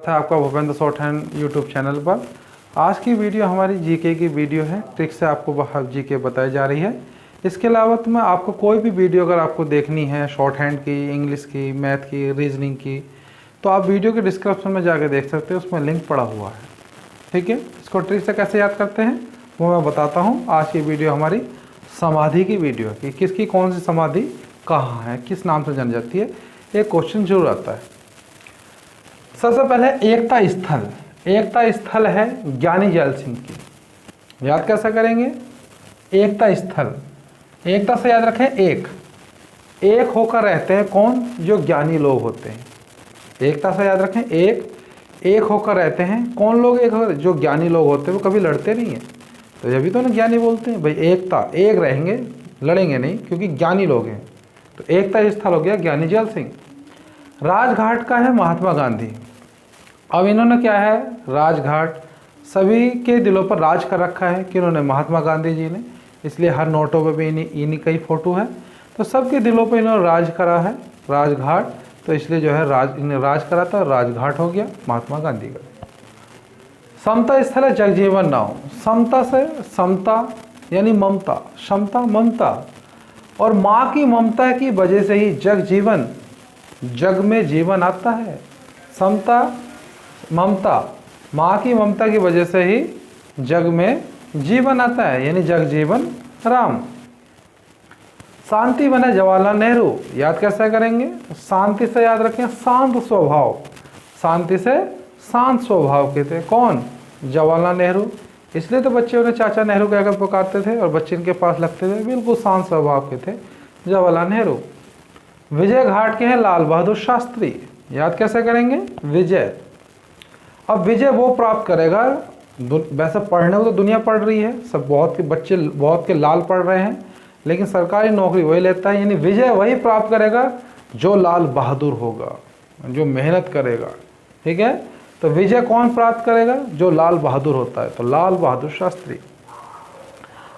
था आपका Bhupendra short hand YouTube channel पर। आज की वीडियो हमारी जीके की वीडियो है, ट्रिक से आपको जीके बताई जा रही है। इसके अलावा तो मैं आपको कोई भी वीडियो अगर आपको देखनी है शॉर्ट हैंड की, इंग्लिश की, मैथ की, रीजनिंग की, तो आप वीडियो के डिस्क्रिप्शन में जाकर देख सकते हैं, उसमें लिंक पड़ा हुआ है। ठीक है, इसको ट्रिक से कैसे याद करते हैं वो मैं बताता हूँ। आज की वीडियो हमारी समाधि की वीडियो है कि किसकी कौन सी समाधि कहाँ है, किस नाम से जानी जाती है। एक क्वेश्चन जरूर आता है। सबसे पहले एकता स्थल है ज्ञानी जैल सिंह की। याद कैसे करेंगे? एकता स्थल, एकता से याद रखें एक होकर रहते हैं कौन? जो ज्ञानी लोग होते हैं। एकता से याद रखें एक होकर रहते हैं कौन लोग? जो ज्ञानी लोग होते हैं वो कभी लड़ते नहीं हैं, तो जब भी तो ना ज्ञानी बोलते हैं भाई एकता, एक रहेंगे, लड़ेंगे नहीं क्योंकि ज्ञानी लोग हैं। तो एकता स्थल हो गया ज्ञानी जैल सिंह। राजघाट का है महात्मा गांधी। अब इन्होंने क्या है, राजघाट सभी के दिलों पर राज कर रखा है कि इन्होंने महात्मा गांधी जी ने, इसलिए हर नोटों पे भी इन्हीं का ही फोटो है। तो सबके दिलों पर इन्होंने राज करा है, राजघाट, तो इसलिए जो है इन्हें राज करा था, राजघाट हो गया महात्मा गांधी का। समता स्थल है जगजीवन राम। समता से समता यानी ममता, क्षमता ममता, और माँ की ममता की वजह से ही जग में जीवन आता है। समता ममता, माँ की ममता की वजह से ही जग में जीवन आता है, यानी जगजीवन राम। शांति बने जवाहरलाल नेहरू। याद कैसे करेंगे? शांति से याद रखें शांत स्वभाव, शांति से शांत स्वभाव के थे कौन? जवाहरलाल नेहरू। इसलिए तो बच्चे उन्हें चाचा नेहरू कहकर पुकारते थे और बच्चे इनके पास लगते थे, बिल्कुल शांत स्वभाव के थे जवाहरलाल नेहरू। विजय घाट के हैं लाल बहादुर शास्त्री। याद कैसे करेंगे? विजय। अब विजय वो प्राप्त करेगा, वैसे पढ़ने को तो दुनिया पढ़ रही है, सब बहुत के बच्चे बहुत के लाल पढ़ रहे हैं, लेकिन सरकारी नौकरी वही लेता है, यानी विजय वही प्राप्त करेगा जो लाल बहादुर होगा, जो मेहनत करेगा। ठीक है, तो विजय कौन प्राप्त करेगा? जो लाल बहादुर होता है, तो लाल बहादुर शास्त्री।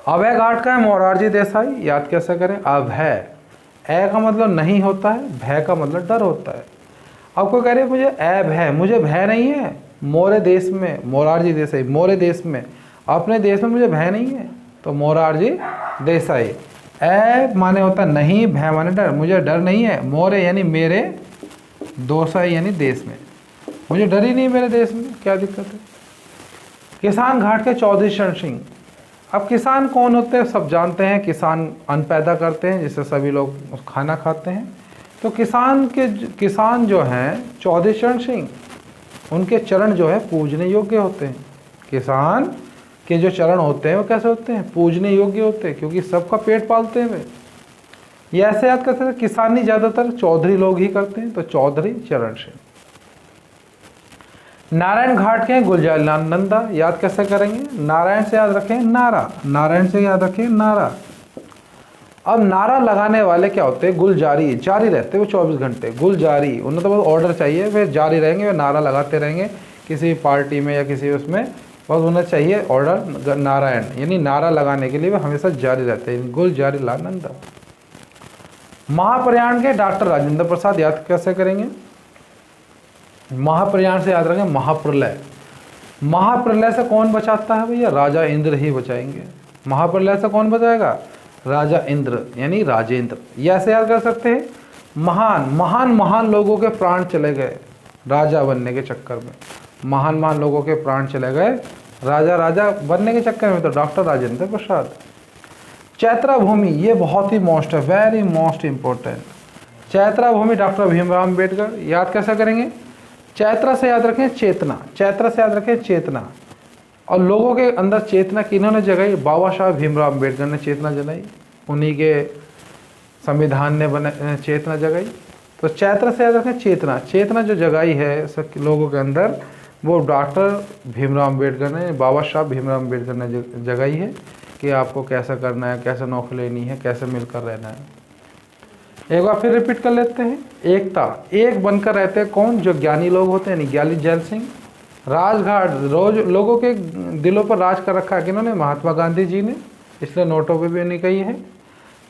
अभय घाट का है मोरारजी देसाई। याद कैसे करें? अभय, ए का मतलब नहीं होता है, भय का मतलब डर होता है। अब कोई कह रहे मुझे भय, मुझे भय नहीं है मोरे देश में, मोरारजी देसाई, मोरे देश में, अपने देश में मुझे भय नहीं है, तो मोरारजी देसाई। ए माने होता नहीं, भय माने डर, मुझे डर नहीं है, मोरे यानी मेरे, दोसाई यानी देश में, मुझे डर ही नहीं मेरे देश में, क्या दिक्कत है। किसान घाट के चौधरी शरण सिंह। अब किसान कौन होते हैं सब जानते हैं, किसान अन्न पैदा करते हैं जिससे सभी लोग खाना खाते हैं। तो किसान जो हैं चौधरी शरण सिंह, उनके चरण जो है पूजने योग्य होते हैं। किसान के जो चरण होते हैं वो कैसे होते हैं? पूजने योग्य होते हैं, क्योंकि सबका पेट पालते हैं वे। ये ऐसे याद करते हैं, किसानी ज़्यादातर चौधरी लोग ही करते हैं, तो चौधरी चरण सिंह। नारायण घाट के गुलजारीलाल नंदा। याद कैसे करेंगे? नारायण से याद रखें नारा, नारायण से याद रखें नारा। अब नारा लगाने वाले क्या होते हैं? गुलजारी, जारी रहते हैं वो 24 घंटे गुलजारी। उन्हें तो बस ऑर्डर चाहिए, वे जारी रहेंगे, वे नारा लगाते रहेंगे किसी पार्टी में या किसी उसमें, बस उन्हें चाहिए ऑर्डर। नारायण यानी नारा लगाने के लिए वे हमेशा जारी रहते हैं, गुलजारीलाल नंदा। महाप्रयाण के डॉक्टर राजेंद्र प्रसाद। याद कैसे करेंगे? महाप्रयाण से याद रखें महाप्रलय। महाप्रलय से कौन बचाता है भैया? राजा इंद्र ही बचाएंगे। महाप्रलय से कौन बचाएगा? राजा इंद्र यानी राजेंद्र। ये ऐसे याद कर सकते हैं, महान लोगों के प्राण चले गए राजा बनने के चक्कर में, महान लोगों के प्राण चले गए राजा बनने के चक्कर में, तो डॉक्टर राजेंद्र प्रसाद। चैत्रा भूमि, ये बहुत ही मोस्ट है, वेरी मोस्ट इंपॉर्टेंट। चैत्रा भूमि डॉक्टर भीमराव अम्बेडकर। याद कैसे करेंगे? चैत्रा से याद रखें चेतना, चैत्रा से याद रखें चेतना, और लोगों के अंदर चेतना किन्होंने जगाई? बाबा साहब भीमराव अम्बेडकर ने चेतना जगाई, उन्हीं के संविधान ने चेतना जगाई। तो चैत्रा से याद रखें चेतना, चेतना जो जगाई है सब लोगों के अंदर, वो डॉक्टर भीमराव अम्बेडकर ने, बाबा साहब भीमराव अम्बेडकर ने जगाई है कि आपको कैसा करना है, कैसे नौकरी लेनी है, कैसे मिलकर रहना है। एक बार फिर रिपीट कर लेते हैं। एकता, एक बनकर रहते हैं कौन? जो ज्ञानी लोग होते हैं, यानी ज्ञानी जैल सिंह। राजघाट, रोज लोगों के दिलों पर राज कर रखा है किन्होंने? महात्मा गांधी जी ने, इसलिए नोटों पे भी नहीं कही है।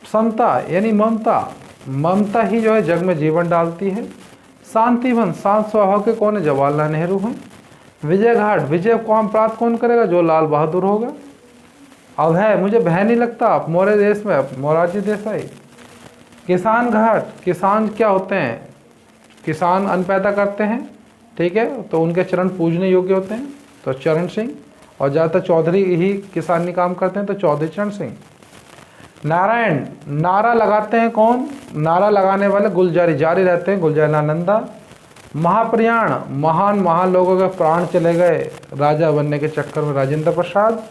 समता यानी ममता, ममता ही जो है जग में जीवन डालती है। शांतिवन, शांत स्वभाव के कौन है? जवाहरलाल नेहरू हैं। विजय घाट, विजय कौन प्राप्त कौन करेगा? जो लाल बहादुर होगा। अभय, मुझे भय नहीं लगता, मौर्य देश में मोरारजी देसाई। किसान घाट, किसान क्या होते हैं? किसान अन्न पैदा करते हैं, ठीक है, तो उनके चरण पूजने योग्य होते हैं, तो चरण सिंह। और ज़्यादातर चौधरी ही किसानी काम करते हैं, तो चौधरी चरण सिंह। नारायण, नारा लगाते हैं कौन? नारा लगाने वाले गुलजारी, जारी रहते हैं, गुलजारी नंदा। महाप्रयाण, महान महान लोगों के प्राण चले गए राजा बनने के चक्कर में, राजेंद्र प्रसाद।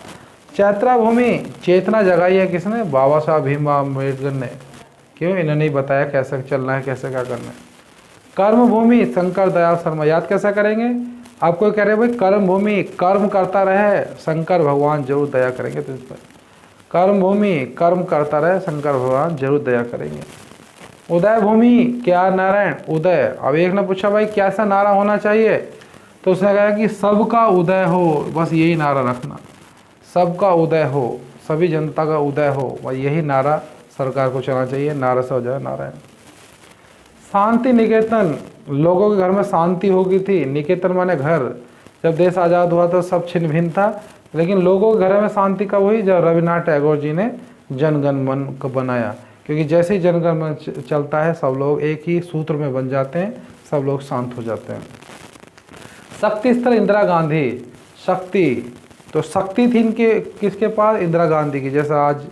चैत्रा भूमि, चेतना जगाई है किसने? बाबा साहब भीमराव अम्बेडकर ने। क्यों? इन्होंने नहीं बताया कैसे चलना है, कैसे क्या करना है। कर्म भूमि, शंकर दयाल शर्मा। याद कैसा करेंगे? आपको कह रहे भाई कर्म भूमि, कर्म करता रहे, शंकर भगवान जरूर दया करेंगे तुझ पर। कर्म भूमि, कर्म करता रहे, शंकर भगवान जरूर दया करेंगे। उदय भूमि, क्या नारायण? उदय। अब एक ने पूछा भाई कैसा नारा होना चाहिए, तो उसने कहा कि सबका उदय हो, बस यही नारा रखना, सबका उदय हो, सभी जनता का उदय हो, और यही नारा सरकार को चलाना चाहिए, नारा से हो जाए नारायण। शांति निकेतन, लोगों के घर में शांति हो गई थी, निकेतन माने घर। जब देश आज़ाद हुआ तो सब छिन्न भिन्न था, लेकिन लोगों के घर में शांति कब हुई? जब रविन्द्रनाथ टैगोर जी ने जनगण मन को बनाया, क्योंकि जैसे ही जनगण मन चलता है सब लोग एक ही सूत्र में बन जाते हैं, सब लोग शांत हो जाते हैं। शक्ति स्थल इंदिरा गांधी, शक्ति, तो शक्ति थी इनके किसके पास? इंदिरा गांधी की। जैसा आज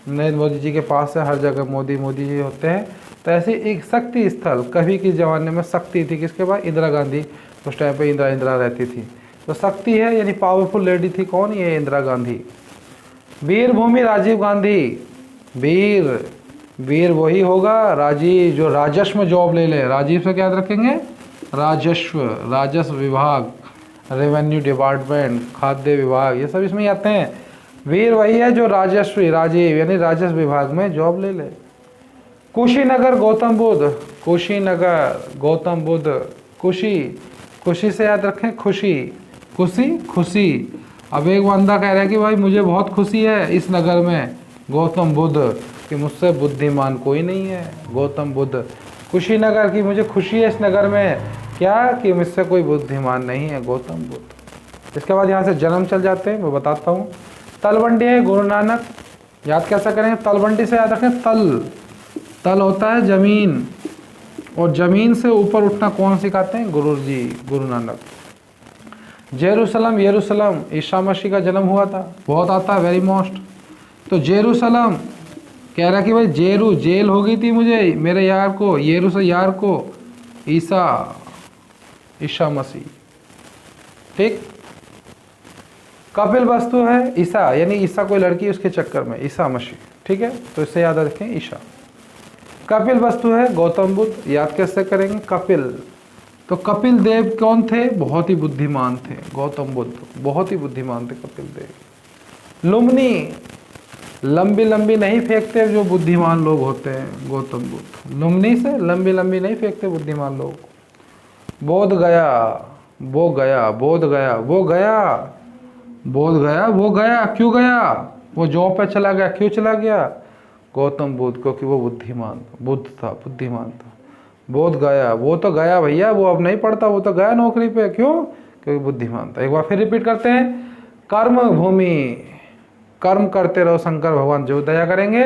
नरेंद्र मोदी जी के पास है, हर जगह मोदी मोदी जी होते हैं, तो ऐसे एक शक्ति स्थल कभी के ज़माने में शक्ति थी किसके पास? इंदिरा गांधी। उस टाइम पे इंदिरा रहती थी, तो शक्ति है यानी पावरफुल लेडी थी कौन? ये इंदिरा गांधी। वीर भूमि, राजीव गांधी। वीर, वीर वही होगा राजीव जो राजस्व में जॉब ले ले। राजीव से क्या याद रखेंगे? राजस्व, राजस्व विभाग, रेवेन्यू डिपार्टमेंट, खाद्य विभाग, ये सब इसमें आते हैं। वीर वही है जो राजस्वी, राजीव यानी राजस्व विभाग में जॉब ले ले। कुशीनगर, गौतम बुद्ध। कुशीनगर, गौतम बुद्ध। कुशी, खुशी से याद रखें, खुशी, खुशी, खुशी। अब एक बंदा कह रहा है कि भाई मुझे बहुत खुशी है इस नगर में, गौतम बुद्ध, कि मुझसे बुद्धिमान कोई नहीं है, गौतम बुद्ध। कुशीनगर की मुझे खुशी है इस नगर में, क्या? कि मुझसे कोई बुद्धिमान नहीं है, गौतम बुद्ध। इसके बाद यहाँ से जन्म चल जाते हैं, मैं बताता हूँ। तलवंडी है, गुरु नानक। याद कैसा करेंगे? तलवंडी से याद रखें, तल, तल होता है जमीन, और जमीन से ऊपर उठना कौन सिखाते हैं? गुरु जी, गुरु नानक। जेरूसलम, यरूशलम, ईसा मसीह का जन्म हुआ था, बहुत आता है, वेरी मोस्ट। तो जेरूसलम कह रहा कि भाई जेरू, जेल हो गई थी मुझे, मेरे यार को, येरू से यार को, ईसा मसीह, ठीक। कपिल वस्तु है ईसा, यानी ईसा कोई लड़की उसके चक्कर में, ईसा मसीह, ठीक है, तो इससे याद रखें ईसा। कपिल वस्तु है गौतम बुद्ध, याद कैसे करेंगे? कपिल, तो कपिल देव कौन थे? बहुत ही बुद्धिमान थे, गौतम बुद्ध बहुत ही बुद्धिमान थे कपिल देव। लुम्नी, लंबी लंबी नहीं फेंकते जो बुद्धिमान लोग होते हैं, गौतम बुद्ध लुम्नी से लंबी लंबी नहीं फेंकते बुद्धिमान लोग। बोध गया, वो गया, बोध गया, वो गया, बोध गया, वो गया, क्यों गया? वो जॉब पे चला गया, क्यों चला गया? गौतम बुद्ध, क्योंकि वो बुद्धिमान, बुद्ध था, बुद्धिमान था। बोध गया, वो तो गया भैया, वो अब नहीं पढ़ता, वो तो गया नौकरी पे, क्यों? क्योंकि बुद्धिमान था। एक बार फिर रिपीट करते हैं, कर्म भूमि, कर्म करते रहो, शंकर भगवान जो दया करेंगे,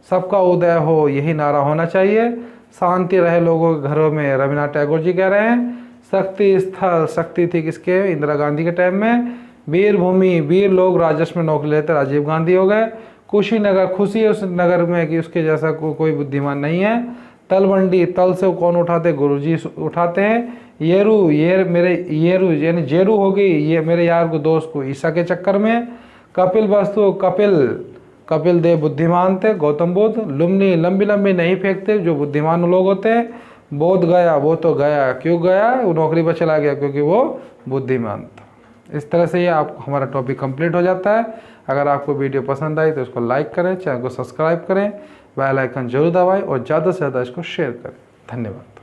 सबका उदय हो, यही नारा होना चाहिए। शांति रहे लोगों के घरों में, रविन्द्रनाथ टैगोर जी कह रहे हैं। शक्ति स्थल, शक्ति थी किसके? इंदिरा गांधी के टाइम में। वीर भूमि, वीर लोग राजस्व में नौकरी लेते, राजीव गांधी हो गए। कुशीनगर, खुशी है उस नगर में कि उसके जैसा कोई बुद्धिमान नहीं है। तलवंडी, तल से कौन उठाते? गुरुजी उठाते हैं। येरू, ये मेरे येरू यानी जेरू हो गई, ये मेरे यार को, दोस्त को, ईसा के चक्कर में। कपिल वस्तु, कपिल, कपिल देव बुद्धिमान थे, गौतम बुद्ध। लुम्नी, लंबी लंबी नहीं फेंकते जो बुद्धिमान लोग होते हैं। बोध गया, वो तो गया, क्यों गया? वो नौकरी पर चला गया क्योंकि वो बुद्धिमान था। इस तरह से ये आपको हमारा टॉपिक कंप्लीट हो जाता है। अगर आपको वीडियो पसंद आई तो इसको लाइक करें, चैनल को सब्सक्राइब करें, बेल आइकन जरूर दबाएं और ज़्यादा से ज़्यादा इसको शेयर करें। धन्यवाद।